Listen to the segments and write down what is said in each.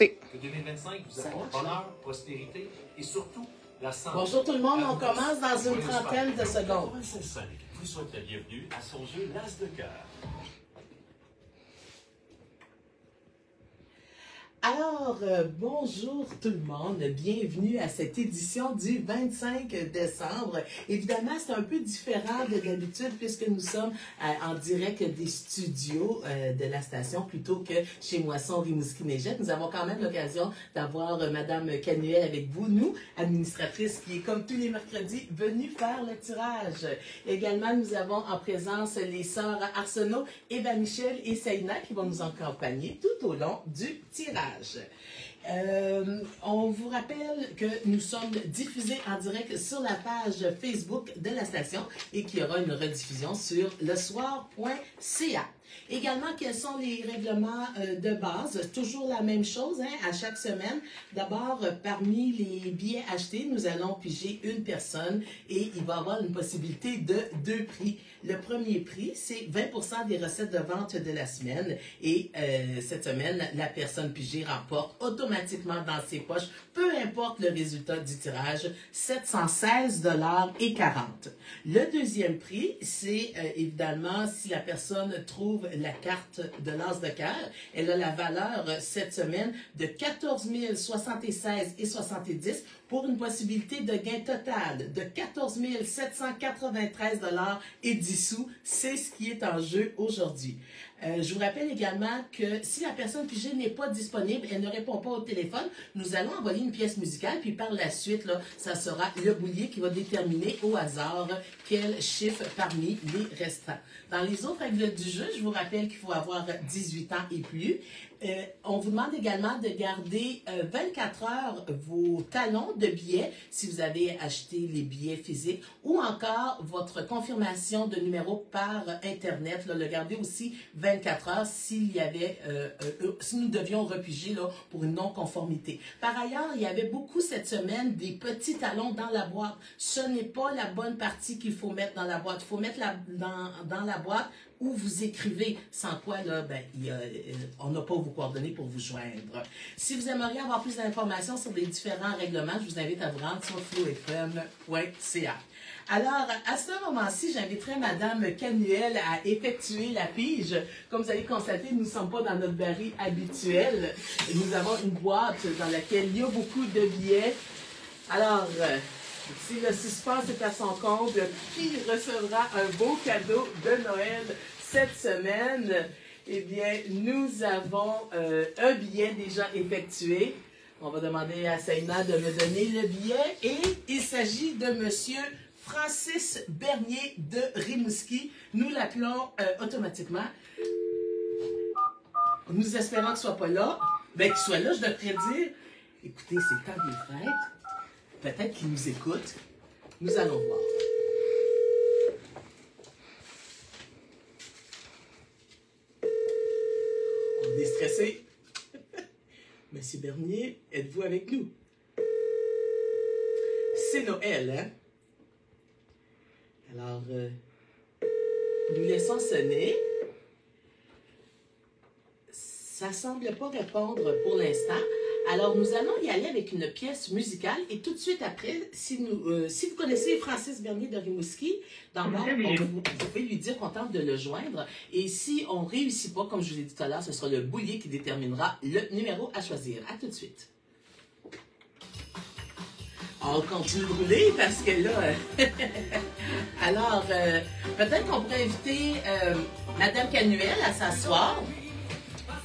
Namasté. Que 2025 vous apporte bonheur, prospérité et surtout la santé. Bonjour tout le monde, on commence dans une trentaine de secondes. 96.5 vous souhaite la bienvenue à son jeu L'As de cœur. Alors, bonjour tout le monde, bienvenue à cette édition du 25 décembre. Évidemment, c'est un peu différent de d'habitude puisque nous sommes en direct des studios de la station plutôt que chez Moisson Rimouski-Neigette. Nous avons quand même l'occasion d'avoir Madame Canuel avec vous, nous, administratrice qui est comme tous les mercredis venue faire le tirage. Également, nous avons en présence les sœurs Arsenault, Eva Michel et Saïna qui vont nous accompagner tout au long du tirage. On vous rappelle que nous sommes diffusés en direct sur la page Facebook de la station et qu'il y aura une rediffusion sur lesoir.ca. Également, quels sont les règlements de base? Toujours la même chose à chaque semaine. D'abord, parmi les billets achetés, nous allons piger une personne et il va y avoir une possibilité de 2 prix. Le premier prix, c'est 20% des recettes de vente de la semaine et cette semaine, la personne pigée remporte automatiquement dans ses poches, peu importe le résultat du tirage, 716,40 $. Le deuxième prix, c'est évidemment si la personne trouve la carte de l'As de cœur. Elle a la valeur cette semaine de 14 076,70 $ pour une possibilité de gain total de 14 793,10 $. C'est ce qui est en jeu aujourd'hui. Je vous rappelle également que si la personne pigée n'est pas disponible, elle ne répond pas au téléphone, nous allons envoyer une pièce musicale, puis par la suite, là, ça sera le boulier qui va déterminer au hasard quel chiffre parmi les restants. Dans les autres règles du jeu, je vous rappelle qu'il faut avoir 18 ans et plus. On vous demande également de garder 24 heures vos talons de billets si vous avez acheté les billets physiques ou encore votre confirmation de numéro par Internet. Là, le garder aussi 24 heures s'il y avait, si nous devions repiger là, pour une non-conformité. Par ailleurs, il y avait beaucoup cette semaine des petits talons dans la boîte. Ce n'est pas la bonne partie qu'il faut mettre dans la boîte. Il faut mettre dans la boîte où vous écrivez, sans quoi là, on n'a pas vos coordonnées pour vous joindre. Si vous aimeriez avoir plus d'informations sur les différents règlements, je vous invite à vous rendre sur flowfm.ca. Alors, à ce moment-ci, j'inviterai Madame Canuel à effectuer la pige. Comme vous allez constater, nous ne sommes pas dans notre baril habituel. Nous avons une boîte dans laquelle il y a beaucoup de billets. Alors, si le suspense est à son comble, qui recevra un beau cadeau de Noël cette semaine? Eh bien, nous avons un billet déjà effectué. On va demander à Saïna de me donner le billet. Et il s'agit de Monsieur Francis Bernier de Rimouski. Nous l'appelons automatiquement. Nous espérons qu'il ne soit pas là. Bien, qu'il soit là, je devrais dire. Écoutez, c'est temps des fêtes. Peut-être qu'il nous écoute. Nous allons voir. On est stressé. Monsieur Bernier, êtes-vous avec nous? C'est Noël, hein? Alors, nous laissons sonner. Ça ne semble pas répondre pour l'instant. Alors, nous allons y aller avec une pièce musicale et tout de suite après, si vous connaissez Francis Bernier de Rimouski, d'abord, vous pouvez lui dire qu'on tente de le joindre. Et si on ne réussit pas, comme je vous l'ai dit tout à l'heure, ce sera le boulier qui déterminera le numéro à choisir. À tout de suite. On continue de rouler parce que là... Alors, peut-être qu'on pourrait inviter Madame Canuel à s'asseoir.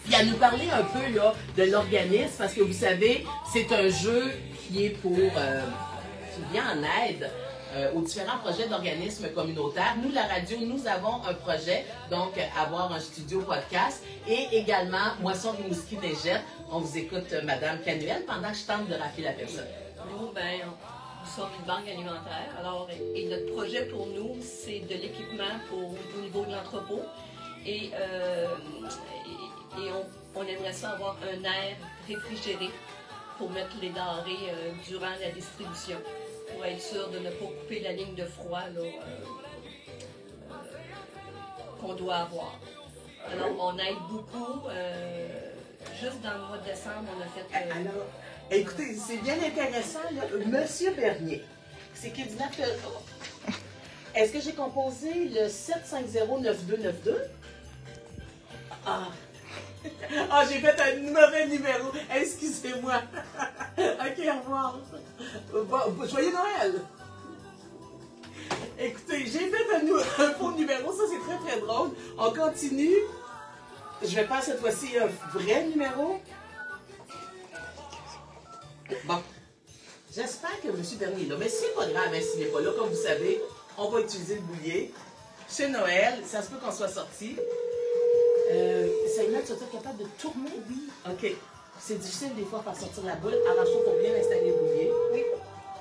Puis à nous parler un peu là, de l'organisme, parce que vous savez, c'est un jeu qui est pour qui vient en aide aux différents projets d'organismes communautaires. Nous, la radio, nous avons un projet, donc avoir un studio podcast et également Moisson Rimouski-Neigette. On vous écoute, Madame Canuel, pendant que je tente de rappeler la personne. Nous, nous sommes une banque alimentaire. Alors, et notre projet pour nous, c'est de l'équipement au niveau de l'entrepôt. Et on aimerait ça avoir un air réfrigéré pour mettre les denrées durant la distribution, pour être sûr de ne pas couper la ligne de froid qu'on doit avoir. Alors, on aide beaucoup Juste dans le mois de décembre, on a fait... Alors, écoutez, c'est bien intéressant, là. Monsieur Bernier, c'est qui dit est-ce que j'ai composé le 7509292? Ah! Ah, j'ai fait un mauvais numéro. Excusez-moi. OK, au revoir. Bon, joyeux Noël! Écoutez, j'ai fait un faux numéro. Ça, c'est très, très drôle. On continue. Je vais faire cette fois-ci un vrai numéro. Bon. J'espère que M. Bernier est là. Mais c'est pas grave, hein, s'il n'est pas là. Comme vous savez, on va utiliser le boulier. C'est Noël. Ça se peut qu'on soit sorti. Saïna, tu es capable de tourner? Oui. OK. C'est difficile des fois de faire sortir la boule. Arrange-toi pour bien installer le boulier. Oui.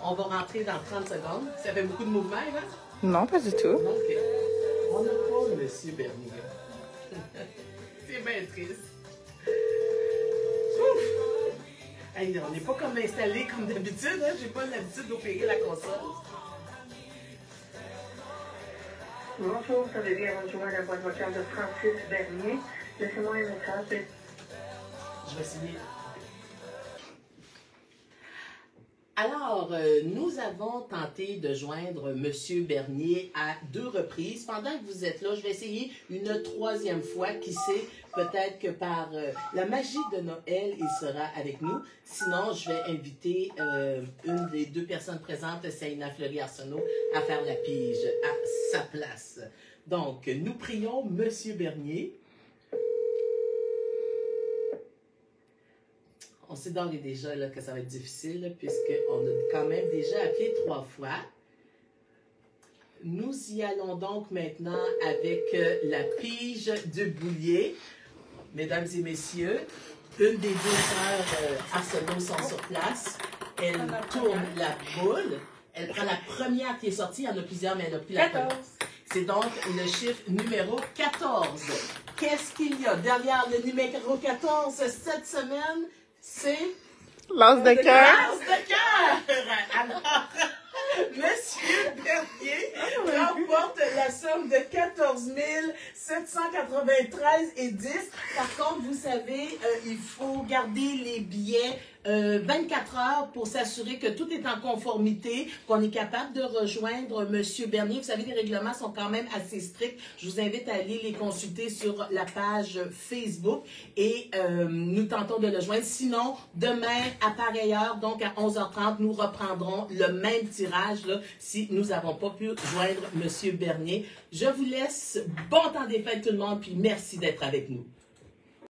On va rentrer dans 30 secondes. Ça fait beaucoup de mouvements, hein? Non, pas du tout. OK. On n'a pas M. Bernier. C'est bien triste. Ouf! Hey, on n'est pas comme installé comme d'habitude. Hein? J'ai pas l'habitude d'opérer la console. Bonjour, vous avez bien rejoint la boîte vocale de Francis Bernier. Laissez-moi un message. Je vais essayer. Alors, nous avons tenté de joindre M. Bernier à 2 reprises. Pendant que vous êtes là, je vais essayer une 3e fois. Qui sait, peut-être que par la magie de Noël, il sera avec nous. Sinon, je vais inviter une des 2 personnes présentes, Saïna Fleury-Arsenault, à faire la pige à sa place. Donc, nous prions M. Bernier. On sait d'ores et déjà là, que ça va être difficile, puisqu'on a quand même déjà appelé 3 fois. Nous y allons donc maintenant avec la pige du boulier. Mesdames et messieurs, une des 2 sœurs Arsenault sont sur place. Elle tourne la boule. Elle prend la première qui est sortie. Il y en a plusieurs, mais elle a pris la première. C'est donc le chiffre numéro 14. Qu'est-ce qu'il y a derrière le numéro 14 cette semaine? C'est L'as de cœur. L'as de cœur! Alors, Monsieur Bernier remporte la somme de 14 793 et 10. Par contre, vous savez, il faut garder les billets 24 heures pour s'assurer que tout est en conformité, qu'on est capable de rejoindre Monsieur Bernier. Vous savez, les règlements sont quand même assez stricts. Je vous invite à aller les consulter sur la page Facebook et nous tentons de le joindre. Sinon, demain, à pareille heure, donc à 11h30, nous reprendrons le même tirage là, si nous n'avons pas pu joindre Monsieur Bernier. Je vous laisse. Bon temps des fêtes tout le monde, puis merci d'être avec nous.